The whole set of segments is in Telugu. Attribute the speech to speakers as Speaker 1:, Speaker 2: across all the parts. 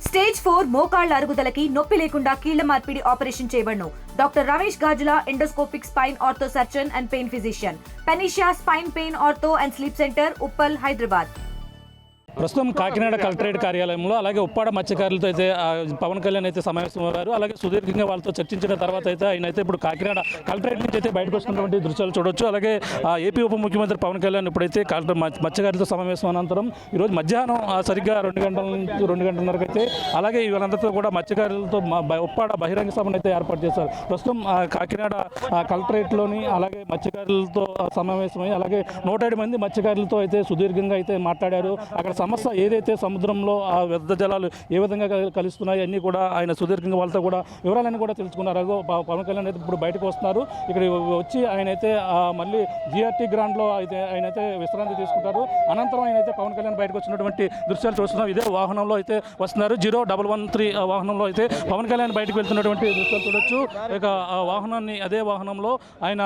Speaker 1: స్టేజ్ 4 మోకాళ్ల అరుగుదలకి నొప్పి లేకుండా కీళ్ల మార్పిడి ఆపరేషన్ చేయబడును. Doctor Ramesh Gajula, endoscopic spine ortho surgeon and pain physician, panacea spine pain ortho and sleep centre, Uppal, Hyderabad.
Speaker 2: ప్రస్తుతం కాకినాడ కలెక్టరేట్ కార్యాలయంలో అలాగే ఉప్పాడ మత్స్యకారులతో అయితే పవన్ కళ్యాణ్ అయితే సమావేశమయ్యారు. అలాగే సుదీర్ఘంగా వాళ్ళతో చర్చించిన తర్వాత అయితే ఆయన అయితే ఇప్పుడు కాకినాడ కలెక్టరేట్ నుంచి అయితే బయటకు వస్తున్నటువంటి దృశ్యాలు చూడొచ్చు. అలాగే ఏపీ ఉప ముఖ్యమంత్రి పవన్ కళ్యాణ్ ఇప్పుడైతే మత్స్యకారులతో సమావేశం అనంతరం ఈరోజు మధ్యాహ్నం సరిగ్గా 2 గంటల నుంచి 2 గంటలన్నరకు అయితే అలాగే వీళ్ళందరితో కూడా మత్స్యకారులతో ఉప్పాడ బహిరంగ సభను అయితే ఏర్పాటు చేశారు. ప్రస్తుతం కాకినాడ కలెక్టరేట్లోని అలాగే మత్స్యకారులతో సమావేశమై అలాగే 107 మంది మత్స్యకారులతో అయితే సుదీర్ఘంగా అయితే మాట్లాడారు. అక్కడ సమస్య ఏదైతే సముద్రంలో ఆ వ్యర్థ జలాలు ఏ విధంగా కలుస్తున్నాయి అన్నీ కూడా ఆయన సుదీర్ఘంగా వాళ్ళతో కూడా వివరాలన్నీ కూడా తెలుసుకున్నారు. పవన్ కళ్యాణ్ అయితే ఇప్పుడు బయటకు వస్తున్నారు. ఇక్కడ వచ్చి ఆయనైతే మళ్ళీ జిఆర్టీ గ్రాండ్లో అయితే ఆయనైతే విశ్రాంతి తీసుకుంటారు. అనంతరం ఆయనైతే పవన్ కళ్యాణ్ బయటకు వచ్చినటువంటి దృశ్యాలు చూస్తున్నాం. ఇదే వాహనంలో అయితే వస్తున్నారు. 0113 వాహనంలో అయితే పవన్ కళ్యాణ్ బయటకు వెళ్తున్నటువంటి దృశ్యాలు చూడొచ్చు. ఇక ఆ వాహనాన్ని అదే వాహనంలో ఆయన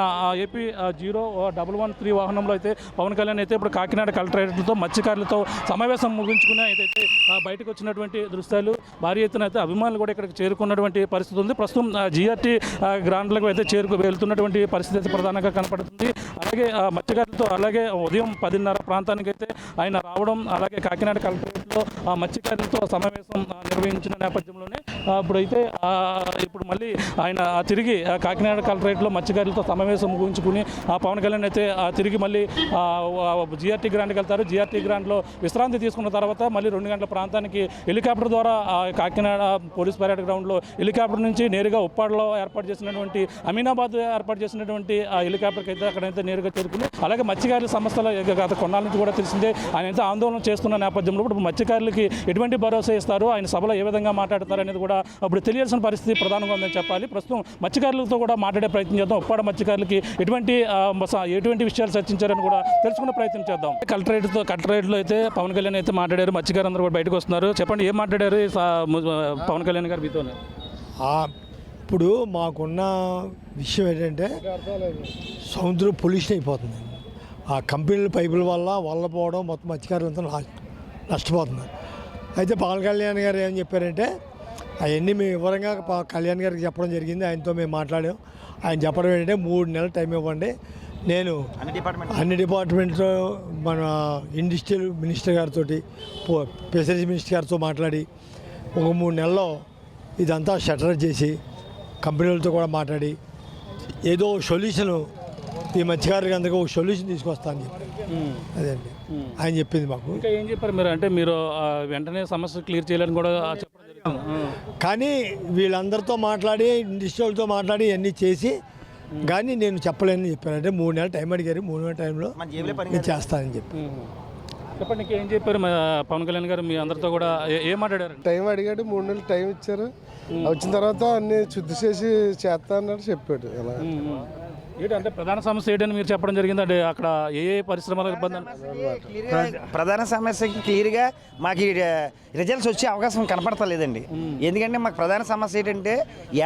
Speaker 2: ఏపీ 0113 వాహనంలో అయితే పవన్ కళ్యాణ్ అయితే ఇప్పుడు కాకినాడ కలెక్టరేట్లతో మత్స్యకారులతో సమావేశం ముగించుకుని అయితే బయటకు వచ్చినటువంటి దృశ్యాలు. భారీ ఎత్తున అయితే అభిమానులు కూడా ఇక్కడికి చేరుకున్నటువంటి పరిస్థితి ఉంది. ప్రస్తుతం జిఆర్టీ గ్రాండ్లకు అయితే వెళ్తున్నటువంటి పరిస్థితి అయితే ప్రధానంగా కనపడుతుంది. అలాగే మత్స్యకారులతో అలాగే ఉదయం 10:30 ప్రాంతానికి అయితే ఆయన రావడం, అలాగే కాకినాడ కలెక్టరేట్లో మత్స్యకారులతో సమావేశం నిర్వహించిన నేపథ్యంలోనే ఇప్పుడు మళ్ళీ ఆయన తిరిగి కాకినాడ కలెక్టరేట్లో మత్స్యకారులతో సమావేశం ముగించుకుని పవన్ కళ్యాణ్ అయితే తిరిగి మళ్ళీ జిఆర్టీ గ్రాండ్కి వెళ్తారు. జిఆర్టీ గ్రాండ్లో విశ్రాంతి తీసుకున్న తర్వాత మళ్ళీ 2 గంటల ప్రాంతానికి హెలికాప్టర్ ద్వారా కాకినాడ పోలీస్ పరేడ్ గ్రౌండ్లో హెలికాప్టర్ నుంచి నేరుగా ఉప్పాడలో ఏర్పాటు చేసినటువంటి అమీనాబాద్ ఏర్పాటు చేసినటువంటి ఆ హెలికాప్టర్కి అయితే అక్కడైతే నేరుగా చేరుకుని అలాగే మత్స్యకారుల సమస్యలు గత కొన్నాళ్ళ నుంచి కూడా తెలిసిందే. ఆయన అయితే ఆందోళన చేస్తున్న నేపథ్యంలో ఇప్పుడు మత్స్యకారులకి ఎటువంటి భరోసా ఇస్తారు, ఆయన సభలో ఏ విధంగా మాట్లాడతారు అనేది కూడా అప్పుడు తెలియాల్సిన పరిస్థితి ప్రధానంగా ఉందని చెప్పాలి. ప్రస్తుతం మత్స్యకారులతో కూడా మాట్లాడే ప్రయత్నం చేద్దాం. ఉప్పాడ మత్స్యకారులకి ఎటువంటి విషయాలు చర్చించారని కూడా తెలుసుకునే ప్రయత్నం చేద్దాం. కలెక్టరేట్లో అయితే పవన్ కళ్యాణ్ అయితే మాట్లాడారు. మత్స్యకారు అందరూ కూడా బయటకు వస్తున్నారు. చెప్పండి, ఏం మాట్లాడారు పవన్ కళ్యాణ్ గారు మీతో?
Speaker 3: ఇప్పుడు మాకున్న విషయం ఏంటంటే సముద్రం పొల్యూషన్ అయిపోతుంది. ఆ కంపెనీల పైపుల వల్ల పోవడం మొత్తం మత్స్యకారులంతా నష్టపోతున్నారు. అయితే పవన్ కళ్యాణ్ గారు ఏం చెప్పారంటే అవన్నీ మేము వివరంగా కళ్యాణ్ గారికి చెప్పడం జరిగింది. ఆయనతో మేము మాట్లాడాం. ఆయన చెప్పడం ఏంటంటే 3 నెలలు టైం ఇవ్వండి, నేను అన్ని డిపార్ట్మెంట్లో మన ఇండస్ట్రియల్ మినిస్టర్ గారితో ఫిషరీస్ మినిస్టర్ గారితో మాట్లాడి ఒక 3 నెలల్లో ఇదంతా షటర్ చేసి కంపెనీలతో కూడా మాట్లాడి ఏదో సొల్యూషన్ ఈ మత్స్యకారులకి అందరికీ ఒక సొల్యూషన్ తీసుకొస్తా అని చెప్పారు. అదే అండి ఆయన చెప్పింది మాకు.
Speaker 2: ఇంకా ఏం చెప్పారు మీరు? అంటే మీరు వెంటనే సమస్య క్లియర్ చేయాలని కూడా చెప్పడం జరిగింది.
Speaker 3: కానీ వీళ్ళందరితో మాట్లాడి ఇండస్ట్రియల్తో మాట్లాడి ఇవన్నీ చేసి కానీ నేను చెప్పలేని చెప్పాను. అంటే 3 నెలలు టైం అడిగారు. 3 నెలల టైంలో నేను చేస్తానని చెప్పి
Speaker 2: చెప్పండి. ఏం చెప్పారు పవన్ కళ్యాణ్ గారు? మీ అందరితో కూడా ఏం మాట్లాడారు?
Speaker 4: టైం అడిగాడు, 3 నెలలు టైం ఇచ్చారు. వచ్చిన తర్వాత అన్ని శుద్ధి చేసి చేస్తా అన్నాడు, చెప్పాడు. ఎలా
Speaker 2: అంటే ప్రధాన సమస్య ఏంటని మీరు చెప్పడం జరిగింది. అంటే అక్కడ ఏ పరిశ్రమల ఇబ్బంది?
Speaker 5: ప్రధాన సమస్యకి క్లియర్గా మాకు రిజల్ట్స్ వచ్చే అవకాశం కనపడతలేదండి. ఎందుకంటే మాకు ప్రధాన సమస్య ఏంటంటే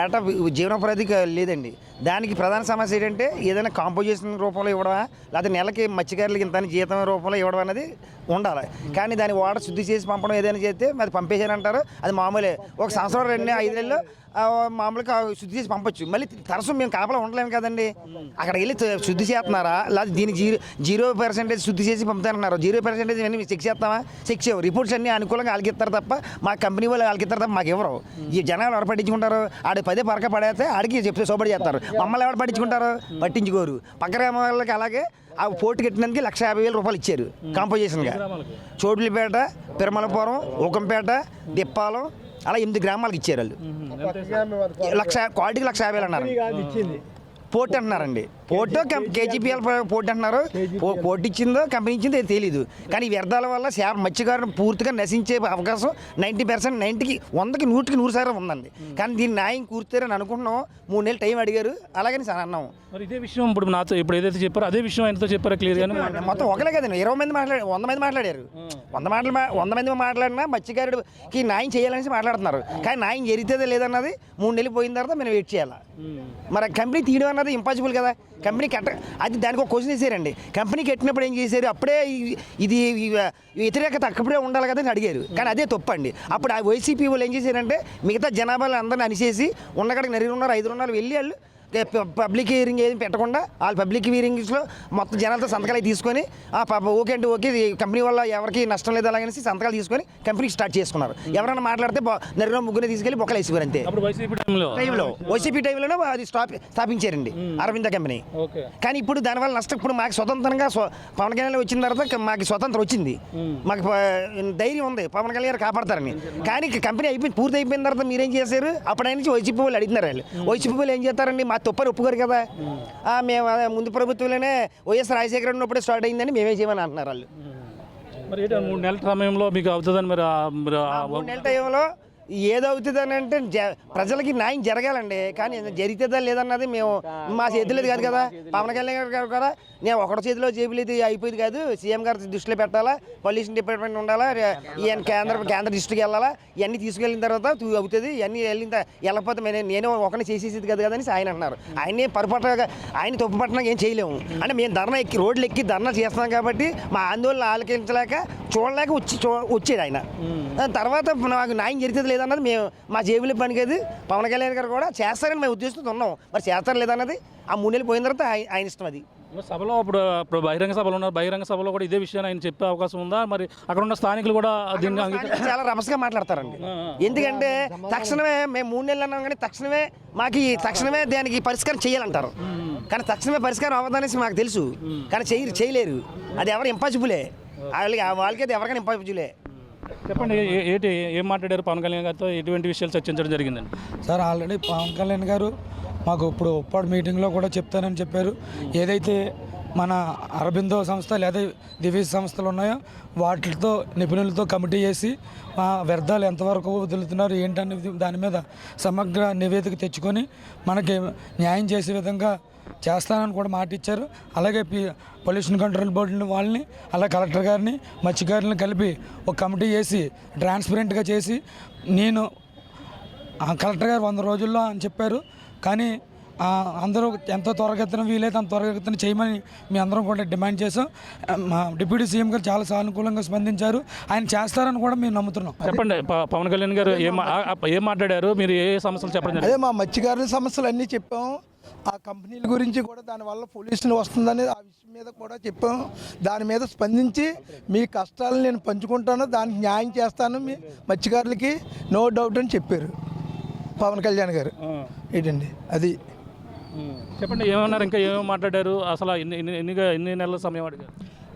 Speaker 5: ఏటా జీవనోపాధి లేదండి. దానికి ప్రధాన సమస్య ఏంటంటే ఏదైనా కాంపోజిషన్ రూపంలో ఇవ్వడమా, లేకపోతే నెలకి మత్స్యకారులకి ఇంత జీతం రూపంలో ఇవ్వడం అనేది ఉండాలి. కానీ దాని వాటర్ శుద్ధి చేసి పంపడం ఏదైనా చేస్తే అది పంపేసానంటారు. అది మామూలే. ఒక సంవత్సరం 2-5 నెలలు మామూలుగా శుద్ధి చేసి పంపొచ్చు. మళ్ళీ తరచు మేము కాపలా ఉండలేము కదండి. అక్కడికి వెళ్ళి శుద్ధి చేస్తున్నారా, లేదా దీనికి 0% శుద్ధి చేసి పంపుతానన్నారు. 0% అన్నీ చెక్ చేస్తామా? చెక్ చేయవు. రిపోర్ట్స్ అన్నీ అనుకూలంగా వాళ్ళకిస్తారు తప్ప మా కంపెనీ వాళ్ళు వాళ్ళకిస్తారు తప్ప మాకు ఎవరు. ఈ జనాలు ఎవరు పట్టించుకుంటారు? ఆడి 10 పరక పడేస్తే ఆడికి చెప్తే సోబడి చేస్తారు. మమ్మల్ని ఎవరు పట్టించుకుంటారు? పట్టించుకోరు. పక్క గ్రామం వాళ్ళకి అలాగే ఆ పోర్టు కట్టినందుకు 1,50,000 రూపాయలు ఇచ్చారు కాంపోజిషన్గా. చోట్లపేట, తిరుమలపురం, ఉకంపేట, దిప్పాలం అలా 8 గ్రామాలకు ఇచ్చారు వాళ్ళు. క్వాలిటీకి 1,50,000 అన్నారు. పోర్ట్ అంటున్నారండి. పోర్టు కేజీపీఎల్ పోర్ట్ అంటున్నారు. పోర్ట్ ఇచ్చిందో కంపెనీ ఇచ్చిందో తెలీదు. కానీ ఈ వ్యర్థాల వల్ల మత్స్యకారులు పూర్తిగా నశించే అవకాశం 90%, 100% ఉందండి. కానీ దీన్ని న్యాయం కూర్చారని అనుకుంటున్నాం. 3 నెలలు టైం అడిగారు. అలాగని సార్ అన్నాము.
Speaker 2: మరి ఇదే విషయం ఇప్పుడు నాతో ఇప్పుడు ఏదైతే చెప్పారో అదే విషయం ఆయనతో చెప్పారో క్లియర్గా?
Speaker 5: మొత్తం ఒకలే కదండి, 20 మంది 100 మంది మాట్లాడారు. 100 మంది మాట్లాడినా మత్స్యకారుడికి న్యాయం చేయాలనేసి మాట్లాడుతున్నారు. కానీ న్యాయం జరిగితే లేదన్నది 3 నెలలు పోయిన తర్వాత మేము వెయిట్ చేయాలి. మరి కంపెనీ తీయడం అన్నది ఇంపాసిబుల్ కదా. కంపెనీ అది దానికి ఒక క్వశ్చన్ వేసారండి. కంపెనీ కట్టినప్పుడు ఏం చేశారు, అప్పుడే ఇది వ్యతిరేకత అక్కడే ఉండాలి కదా అని అడిగారు. కానీ అదే తప్పండి. అప్పుడు ఆ వైసీపీ వాళ్ళు ఏం చేశారంటే మిగతా జనాభాలు అందరిని అనిసేసి ఉన్నకాడికి 4 వెళ్ళి వాళ్ళు పబ్లిక్ హియరింగ్ ఏది పెట్టకుండా వాళ్ళు పబ్లిక్ హియరింగ్స్లో మొత్తం జనాలతో సంతకాలు తీసుకొని ఓకే అంటే ఓకే, కంపెనీ వల్ల ఎవరికి నష్టం లేదు అలాగనేసి సంతకాలు తీసుకొని కంపెనీ స్టార్ట్ చేసుకున్నారు. ఎవరైనా మాట్లాడితే నలుగురు ముగ్గురు తీసుకెళ్ళి బొక్కలు వేసేవారు అంతే. వైసీపీ టైంలో అది స్థాపించారండి అరవింద కంపెనీ. కానీ ఇప్పుడు దానివల్ల నష్టం. ఇప్పుడు మాకు స్వతంత్రంగా పవన్ కళ్యాణ్ వచ్చిన తర్వాత మాకు స్వతంత్రం వచ్చింది, మాకు ధైర్యం ఉంది పవన్ కళ్యాణ్ గారు కాపాడతారని. కానీ కంపెనీ పూర్తి అయిపోయిన తర్వాత మీరేం చేశారు, అప్పుడు ఆయన నుంచి వైసీపీ వాళ్ళు అడుగుతున్నారు. వాళ్ళు వైసీపీ వాళ్ళు ఏం చేస్తారండి, మా తప్పని ఒప్పుకోరు కదా. మేము ముందు ప్రభుత్వంలోనే వైఎస్ రాజశేఖర ఉన్నప్పుడే స్టార్ట్ అయిందని మేమే చేయమని అంటున్నారు వాళ్ళు.
Speaker 2: మరి 3 నెలల సమయంలో మీకు అవుతుందని మరి
Speaker 5: 3 నెలల టైంలో ఏదవుతుంది అని అంటే ప్రజలకి న్యాయం జరగాలండి. కానీ జరుగుతుందా లేదన్నది మేము మా చేతిలో కాదు కదా. పవన్ కళ్యాణ్ గారు కూడా నేను ఒకటి చేతిలో జేబులేదు అయిపోయింది కాదు. సీఎం గారు దృష్టిలో పెట్టాలా, పొల్యూషన్ డిపార్ట్మెంట్ ఉండాలా, ఈయన కేంద్ర దృష్టికి వెళ్ళాలా. ఇవన్నీ తీసుకెళ్ళిన తర్వాత అవుతుంది. ఇవన్నీ వెళ్ళకపోతే నేను ఒకరిని చేసేది కదా అని ఆయన అంటున్నారు. ఆయనే ఆయన తప్పు పట్టడం ఏం చేయలేము. అంటే మేము ధర్నా రోడ్లు ఎక్కి ధర్నా చేస్తున్నాం కాబట్టి మా ఆందోళన ఆలకించలేక చూడలేక వచ్చేది ఆయన. తర్వాత నాకు న్యాయం జరుగుతుంది లేదన్నది మేము మా జేబులో పనికేది. పవన్ కళ్యాణ్ గారు కూడా చేస్తారని మేము ఉద్దేశంతో ఉన్నాం. మరి చేస్తారు లేదన్నది ఆ 3 నెలలు పోయిన తర్వాత ఆయన ఇష్టం. అది
Speaker 2: సభలో ఇప్పుడు బహిరంగ సభలో ఉన్నారు. బహిరంగ సభలో కూడా ఇదే విషయాన్ని ఆయన చెప్పే అవకాశం ఉందా? మరి అక్కడ ఉన్న స్థానికులు కూడా దీన్ని
Speaker 5: చాలా రమస్గా మాట్లాడతారండి. ఎందుకంటే తక్షణమే మేము 3 నెలలు అన్నాం కానీ తక్షణమే దానికి పరిష్కారం చేయాలంటారు. కానీ తక్షణమే పరిష్కారం అవ్వదనేసి మాకు తెలుసు. కానీ చేయలేరు. అది ఎవరు ఇంపాసిబులే. వాళ్ళకైతే ఎవరికైనా ఇంపాసిబులే.
Speaker 2: చెప్పండి, ఏం మాట్లాడారు పవన్ కళ్యాణ్ గారితో? ఎటువంటి విషయాలు చర్చించడం జరిగిందండి?
Speaker 6: సార్ ఆల్రెడీ పవన్ కళ్యాణ్ గారు మాకు ఇప్పుడు ఉప్పాడు మీటింగ్లో కూడా చెప్తానని చెప్పారు. ఏదైతే మన అరబిందో సంస్థ లేదా దివ్య సంస్థలు ఉన్నాయో వాటితో నిపుణులతో కమిటీ చేసి వ్యర్థాలు ఎంతవరకు వదులుతున్నారు ఏంటనేది దాని మీద సమగ్ర నివేదిక తెచ్చుకొని మనకి న్యాయం చేసే విధంగా చేస్తానని కూడా మాట ఇచ్చారు. అలాగే పొల్యూషన్ కంట్రోల్ బోర్డుని వాళ్ళని అలాగే కలెక్టర్ గారిని మత్స్యకారులను కలిపి ఒక కమిటీ చేసి ట్రాన్స్పరెంట్గా చేసి నేను కలెక్టర్ గారు 100 రోజుల్లో అని చెప్పారు. కానీ అందరూ ఎంతో త్వరగతిన వీలైతే అంత త్వరగతిన చేయమని మీ అందరం కూడా డిమాండ్ చేసాం. మా డిప్యూటీ సీఎం గారు చాలా సానుకూలంగా స్పందించారు. ఆయన చేస్తారని కూడా మేము నమ్ముతున్నాం.
Speaker 2: చెప్పండి, పవన్ కళ్యాణ్ గారు ఏం మాట్లాడారు? మీరు ఏ సమస్యలు చెప్పండి?
Speaker 3: అదే మా మత్స్యకారుల సమస్యలు అన్నీ చెప్పాము. ఆ కంపెనీల గురించి కూడా దానివల్ల పొల్యూషన్ వస్తుందని ఆ విషయం మీద కూడా చెప్పాము. దాని మీద స్పందించి మీ కష్టాలను నేను పంచుకుంటాను, దానికి న్యాయం చేస్తాను మీ మత్స్యకారులకి నో డౌట్ అని చెప్పారు పవన్ కళ్యాణ్ గారు. ఏంటండి అది
Speaker 2: చెప్పండి, ఏమన్నారు? ఇంకా ఏమేమి మాట్లాడారు? అసలు ఎన్ని నెలల సమయం అడిగారు?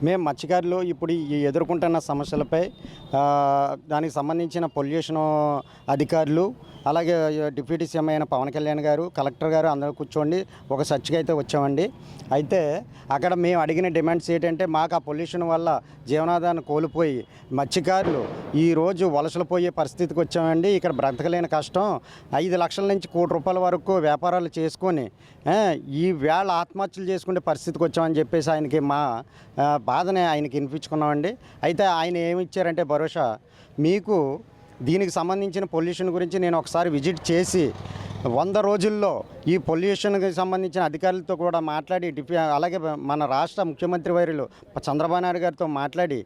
Speaker 7: మేము మత్స్యకారులు ఇప్పుడు ఎదుర్కొంటున్న సమస్యలపై దానికి సంబంధించిన పొల్యూషన్ అధికారులు అలాగే డిప్యూటీ సీఎం అయిన పవన్ కళ్యాణ్ గారు, కలెక్టర్ గారు అందరూ కూర్చోండి ఒక చర్చకి అయితే వచ్చామండి. అయితే అక్కడ మేము అడిగిన డిమాండ్స్ ఏంటంటే మాకు ఆ పొల్యూషన్ వల్ల జీవనాధారాన్ని కోల్పోయి మత్స్యకారులు ఈరోజు వలసలు పోయే పరిస్థితికి వచ్చామండి. ఇక్కడ బ్రతకలేని కష్టం. 5 లక్షల నుంచి ₹1 కోటి వరకు వ్యాపారాలు చేసుకొని ఈ వేళ ఆత్మహత్యలు చేసుకునే పరిస్థితికి వచ్చామని చెప్పేసి ఆయనకి మా బాధని ఆయనకి వినిపించుకున్నామండి. అయితే ఆయన ఏమి ఇచ్చారంటే భరోసా, మీకు దీనికి సంబంధించిన పొల్యూషన్ గురించి నేను ఒకసారి విజిట్ చేసి 100 రోజుల్లో ఈ పొల్యూషన్కి సంబంధించిన అధికారులతో కూడా మాట్లాడి అలాగే మన రాష్ట్ర ముఖ్యమంత్రి వర్యులు చంద్రబాబు నాయుడు గారితో మాట్లాడి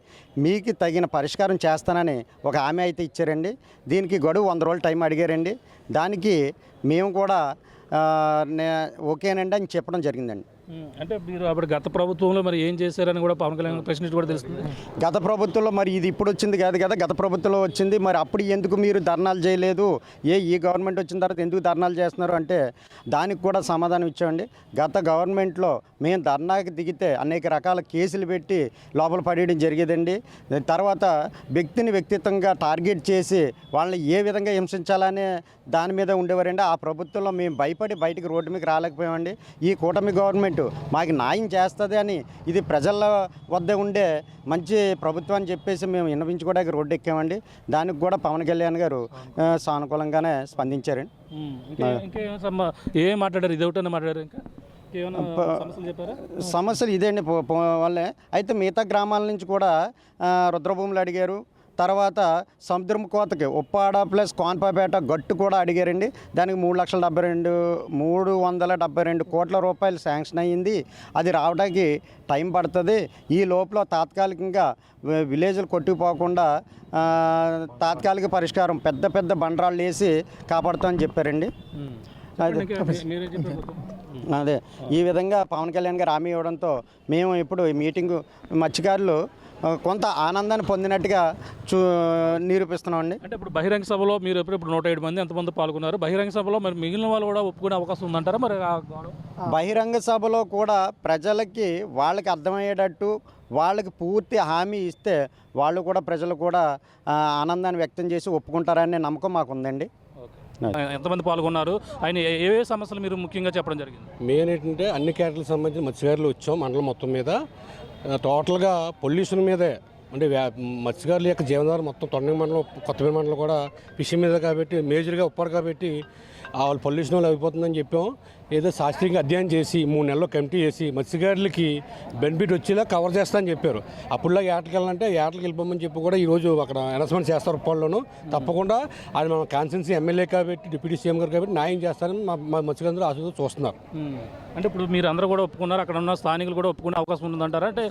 Speaker 7: మీకు తగిన పరిష్కారం చేస్తానని ఒక హామీ అయితే ఇచ్చారండి. దీనికి గడువు 100 రోజులు టైం అడిగారండి. దానికి మేము కూడా ఓకేనండి అని చెప్పడం జరిగిందండి.
Speaker 2: అంటే మీరు అప్పుడు గత ప్రభుత్వంలో మరి ఏం చేశారని కూడా పవన్ కళ్యాణ్ ప్రశ్నించి కూడా తెలుస్తుంది.
Speaker 7: గత ప్రభుత్వంలో మరి ఇది ఇప్పుడు వచ్చింది కాదు కదా, గత ప్రభుత్వంలో వచ్చింది. మరి అప్పుడు ఎందుకు మీరు ధర్నాలు చేయలేదు? ఈ గవర్నమెంట్ వచ్చిన తర్వాత ఎందుకు ధర్నాలు చేస్తున్నారు అంటే దానికి కూడా సమాధానం ఇచ్చామండి. గత గవర్నమెంట్లో మేము ధర్నాకి దిగితే అనేక రకాల కేసులు పెట్టి లోపల పడేయడం జరిగేదండి. తర్వాత వ్యక్తిత్వంగా టార్గెట్ చేసి వాళ్ళని ఏ విధంగా హింసించాలనే దాని మీద ఉండేవారండి. ఆ ప్రభుత్వంలో మేము భయపడి బయటికి రోడ్డు మీకు రాలేకపోయామండి. ఈ కూటమి గవర్నమెంట్ మాకు న్యాయం చేస్తుంది అని ఇది ప్రజల వద్ద ఉండే మంచి ప్రభుత్వం అని చెప్పేసి మేము విన్నవించుకోవడానికి రోడ్డు ఎక్కామండి. దానికి కూడా పవన్ కళ్యాణ్ గారు సానుకూలంగానే స్పందించారండి.
Speaker 2: ఏం మాట్లాడారు? ఇది ఒకటే మాట్లాడారు? ఇంకా సమస్యలు
Speaker 7: ఇదే అండి వల్లే. అయితే మిగతా గ్రామాల నుంచి కూడా రుద్రభూములు అడిగారు, తర్వాత సముద్రం కోతకి ఉప్పాడ ప్లస్ కోన్పాపేట గట్టు కూడా అడిగారండి. దానికి 372 కోట్ల రూపాయలు శాంక్షన్ అయ్యింది. అది రావడానికి టైం పడుతుంది. ఈ లోపల తాత్కాలికంగా విలేజ్లు కొట్టుకుపోకుండా తాత్కాలిక పరిష్కారం పెద్ద పెద్ద బండరాళ్ళు వేసి కాపాడుతామని చెప్పారండి. అదే ఈ విధంగా పవన్ కళ్యాణ్ గారు హామీ ఇవ్వడంతో మేము ఇప్పుడు ఈ మీటింగు మత్స్యకారులు కొంత ఆనందాన్ని పొందినట్టుగా నిరూపిస్తున్నామండి.
Speaker 2: అంటే ఇప్పుడు బహిరంగ సభలో మీరు ఇప్పుడు 107 మంది ఎంతమంది పాల్గొన్నారు? బహిరంగ సభలో మరి మిగిలిన వాళ్ళు కూడా ఒప్పుకునే అవకాశం ఉందంటారా? మరి
Speaker 7: బహిరంగ సభలో కూడా ప్రజలకి వాళ్ళకి అర్థమయ్యేటట్టు వాళ్ళకి పూర్తి హామీ ఇస్తే వాళ్ళు కూడా ప్రజలు కూడా ఆనందాన్ని వ్యక్తం చేసి ఒప్పుకుంటారనే నమ్మకం మాకు ఉందండి.
Speaker 2: ఎంతమంది పాల్గొన్నారు? ఆయన ఏ సమస్యలు మీరు ముఖ్యంగా చెప్పడం జరిగింది?
Speaker 8: మెయిన్ ఏంటంటే అన్ని కేటలకు సంబంధించిన మత్స్యకారులు వచ్చాం మండలం మొత్తం మీద. టోటల్గా పొల్యూషన్ మీదే అంటే మత్స్యకారుల యొక్క జీవనాధారం మొత్తం తొండంగి మండలం కొత్తపేట మండలం కూడా ఫిషింగ్ మీద కాబట్టి మేజర్గా ఉప్పారు కాబట్టి వాళ్ళు పొల్యూషన్ వల్ల అయిపోతుందని చెప్పాం. ఏదో శాస్త్రీయంగా అధ్యయనం చేసి 3 నెలల్లో కమిటీ చేసి మత్స్యకారులకి బెనిఫిట్ వచ్చేలా కవర్ చేస్తామని చెప్పారు. అప్పుడులా ఏటకి వెళ్ళాలంటే ఏటకి వెళ్ళిపోమని చెప్పి కూడా ఈరోజు అక్కడ అనౌన్స్మెంట్ చేస్తారు ఉప్పాడులోను. తప్పకుండా అది మన కాన్స్టిట్యున్సీ ఎమ్మెల్యే కాబట్టి డిప్యూటీ సీఎం గారు కాబట్టి న్యాయం చేస్తారని మా మత్స్యకారులు ఆశతో చూస్తున్నారు.
Speaker 2: అంటే ఇప్పుడు మీరు అందరూ కూడా ఒప్పుకున్నారు, అక్కడ ఉన్న స్థానికులు కూడా ఒప్పుకునే అవకాశం ఉందంటారా? అంటే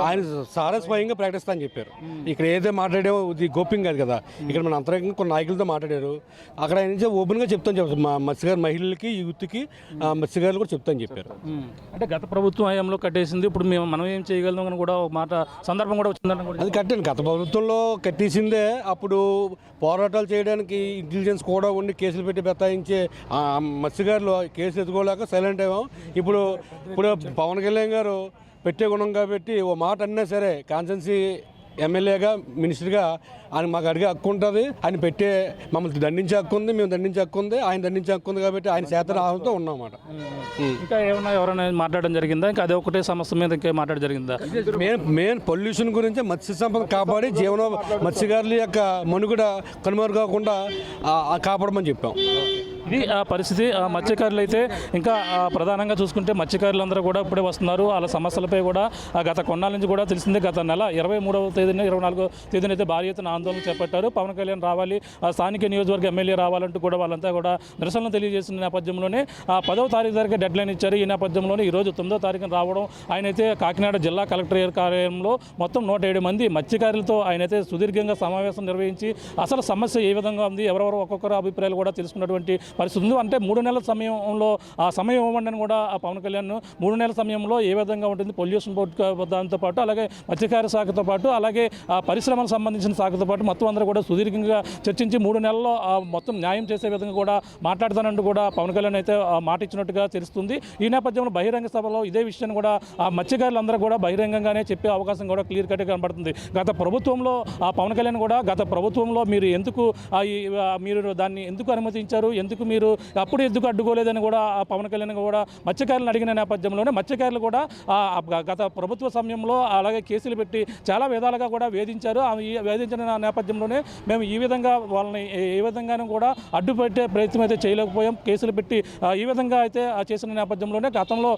Speaker 8: ఆయన సారా స్వయంగా ప్రకటిస్తా అని చెప్పారు. ఇక్కడ ఏదైతే మాట్లాడామో ఇది గోప్యం కాదు కదా, ఇక్కడ మన అంతరంగంగా కొన్ని నాయకులతో మాట్లాడారు. అక్కడ ఆయన నుంచి ఓపెన్గా చెప్తాను చెప్పారు. మా మత్స్యకారు మహిళలకి యూత్కి మత్స్యకారులు కూడా చెప్తాను చెప్పారు.
Speaker 2: అంటే గత ప్రభుత్వం హయాంలో కట్టేసింది, ఇప్పుడు మనం ఏం చేయగలం అని కూడా ఒక మాట సందర్భం కూడా వచ్చిందని కూడా
Speaker 8: అది కట్టాను. గత ప్రభుత్వంలో కట్టేసిందే. అప్పుడు పోరాటాలు చేయడానికి ఇంటెలిజెన్స్ కూడా ఉండి కేసులు పెట్టి బెత్తాయించే మత్స్యకారులు కేసులు ఎత్తుకోలేక సైలెంట్ అయ్యాం. ఇప్పుడు పవన్ కళ్యాణ్ గారు పెట్టే గుణం కాబట్టి ఓ మాట అన్నా సరే కాన్స్టిట్యున్సీ ఎమ్మెల్యేగా మినిస్టర్గా ఆయన మాకు అడిగే హక్కు ఉంటుంది. ఆయన పెట్టే మమ్మల్ని దండించే హక్కు ఉంది, మేము దండించే హక్కు ఉంది, ఆయన దండించే హక్కు ఉంది కాబట్టి ఆయన శాతనాహంతో ఉన్నామన్నమాట.
Speaker 2: ఇంకా ఏమన్నా ఎవరైనా మాట్లాడడం జరిగిందా? ఇంకా అదే ఒకటే సమస్య మీద ఇంకా మాట్లాడడం జరిగిందా?
Speaker 8: మెయిన్ పొల్యూషన్ గురించి మత్స్య సంపద కాపాడి మత్స్యకారుల యొక్క మనుగడ కనుమరుగకుండా కాపాడమని చెప్పాం.
Speaker 2: ఇది ఆ పరిస్థితి. మత్స్యకారులు అయితే ఇంకా ప్రధానంగా చూసుకుంటే మత్స్యకారులందరూ కూడా ఇప్పుడే వస్తున్నారు. వాళ్ళ సమస్యలపై కూడా గత కొన్నాళ్ళ నుంచి కూడా తెలిసిందే. గత నెల 23వ తేదీన 24వ తేదీన అయితే భారీ ఎత్తున ఆందోళన చేపట్టారు. పవన్ కళ్యాణ్ రావాలి, స్థానిక నియోజకవర్గ ఎమ్మెల్యే రావాలంటూ కూడా వాళ్ళంతా కూడా నిరసనలు తెలియజేసిన నేపథ్యంలోనే 10వ తారీఖు వరకు డెడ్ లైన్ ఇచ్చారు. ఈ నేపథ్యంలోనే ఈరోజు 9వ తారీఖున రావడం, ఆయనైతే కాకినాడ జిల్లా కలెక్టర్ కార్యాలయంలో మొత్తం 107 మంది మత్స్యకారులతో ఆయనైతే సుదీర్ఘంగా సమావేశం నిర్వహించి అసలు సమస్య ఏ విధంగా ఉంది, ఎవరెవరు ఒక్కొక్కరు అభిప్రాయాలు కూడా తెలుసుకున్నటువంటి పరిస్థితి ఉంది. అంటే 3 నెలల సమయంలో ఆ సమయం ఇవ్వండి అని కూడా పవన్ కళ్యాణ్ 3 నెలల సమయంలో ఏ విధంగా ఉంటుంది పొల్యూషన్ బోర్డు దాంతో పాటు అలాగే మత్స్యకార శాఖతో పాటు అలాగే పరిశ్రమలకు సంబంధించిన శాఖతో పాటు మొత్తం అందరూ కూడా సుదీర్ఘంగా చర్చించి 3 నెలల్లో మొత్తం న్యాయం చేసే విధంగా కూడా మాట్లాడతానంటూ కూడా పవన్ కళ్యాణ్ అయితే మాట ఇచ్చినట్టుగా తెలుస్తుంది. ఈ నేపథ్యంలో బహిరంగ సభలో ఇదే విషయాన్ని కూడా మత్స్యకారులందరూ కూడా బహిరంగంగానే చెప్పే అవకాశం కూడా క్లియర్ కట్గా కనబడుతుంది. గత ప్రభుత్వంలో పవన్ కళ్యాణ్ కూడా గత ప్రభుత్వంలో మీరు ఎందుకు మీరు దాన్ని ఎందుకు అనుమతించారు, ఎందుకు మీరు అప్పుడు ఎందుకు అడ్డుకోలేదని కూడా పవన్ కళ్యాణ్ కూడా మత్స్యకారులను అడిగిన నేపథ్యంలోనే మత్స్యకారులు కూడా గత ప్రభుత్వ సమయంలో అలాగే కేసులు పెట్టి చాలా విధాలుగా కూడా వేధించారు. వేధించిన నేపథ్యంలోనే మేము ఈ విధంగా వాళ్ళని ఏ విధంగానూ కూడా అడ్డుపెట్టే ప్రయత్నం అయితే చేయలేకపోయాం. కేసులు పెట్టి ఈ విధంగా అయితే చేసిన నేపథ్యంలోనే గతంలో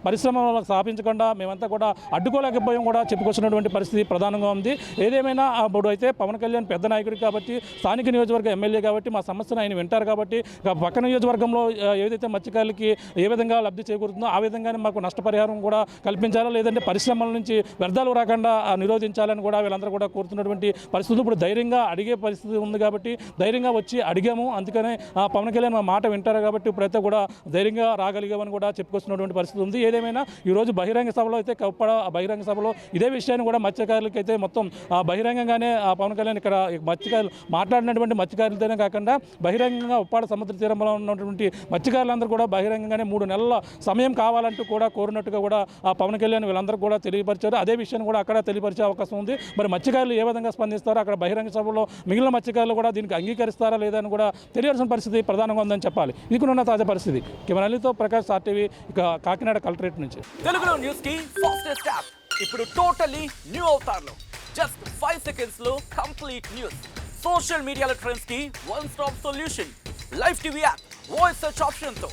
Speaker 2: పరిశ్రమలకు స్థాపించకుండా మేమంతా కూడా అడ్డుకోలేకపోయాం కూడా చెప్పుకొచ్చినటువంటి పరిస్థితి ప్రధానంగా ఉంది. ఏదేమైనా అప్పుడు అయితే పవన్ కళ్యాణ్ పెద్ద నాయకుడు కాబట్టి స్థానిక నియోజకవర్గ ఎమ్మెల్యే కాబట్టి మా సమస్యను ఆయన వింటారు కాబట్టి పక్క నియోజకవర్గంలో ఏదైతే మత్స్యకారులకి ఏ విధంగా లబ్ధి చేకూరుతుందో ఆ విధంగానే మాకు నష్టపరిహారం కూడా కల్పించాలా, లేదంటే పరిశ్రమల నుంచి వ్యర్థాలు రాకుండా నిరోధించాలని కూడా వీళ్ళందరూ కూడా కోరుతున్నటువంటి పరిస్థితి. ఇప్పుడు ధైర్యంగా అడిగే పరిస్థితి ఉంది కాబట్టి ధైర్యంగా వచ్చి అడిగాము. అందుకనే పవన్ కళ్యాణ్ మా మాట వింటారు కాబట్టి ఇప్పుడైతే కూడా ధైర్యంగా రాగలిగామని కూడా చెప్పుకొస్తున్నటువంటి పరిస్థితి ఉంది. ఏదేమైనా ఈరోజు బహిరంగ సభలో అయితే బహిరంగ సభలో ఇదే విషయాన్ని కూడా మత్స్యకారులకి అయితే మొత్తం బహిరంగంగానే పవన్ కళ్యాణ్ ఇక్కడ మత్స్యకారులు మాట్లాడినటువంటి మత్స్యకారులతోనే కాకుండా బహిరంగంగా ఉప్పాడ సముద్ర తీరంలో ఉన్నటువంటి మత్స్యకారులందరూ కూడా బహిరంగంగానే 3 నెలల సమయం కావాలంటూ కూడా కోరినట్టుగా కూడా పవన్ కళ్యాణ్ వీళ్ళందరూ కూడా తెలియపరిచారు. అదే విషయాన్ని కూడా అక్కడ తెలియపరిచే అవకాశం ఉంది. మరి మత్స్యకారులు ఏ విధంగా స్పందిస్తారో అక్కడ బహిరంగ సభలో మిగిలిన మత్స్యకారులు కూడా దీనికి అంగీకరిస్తారా లేదా అని కూడా తెలియాల్సిన పరిస్థితి ప్రధానంగా ఉందని చెప్పాలి. ఇదికున్న తాజా పరిస్థితి. కెమెరాలతో ప్రకాష్ RTV ఇక కాకినాడ కలెక్టరేట్ నుంచి.
Speaker 9: తెలుగులో న్యూస్ కి ఫాస్టెస్ట్ యాప్ ఇప్పుడు టోటల్లీ న్యూ అవతార్లో జస్ట్ 5 సెకండ్స్ లో కంప్లీట్ న్యూస్. సోషల్ మీడియాలో ట్రెండ్స్ కి one stop solution. Live TV app voice search option తో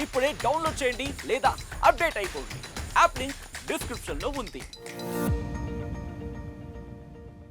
Speaker 9: ఇప్పుడే డౌన్లోడ్ చేయండి లేదా అప్డేట్ అయిపోండి. యాప్ లింక్ డిస్క్రిప్షన్ లో ఉంది.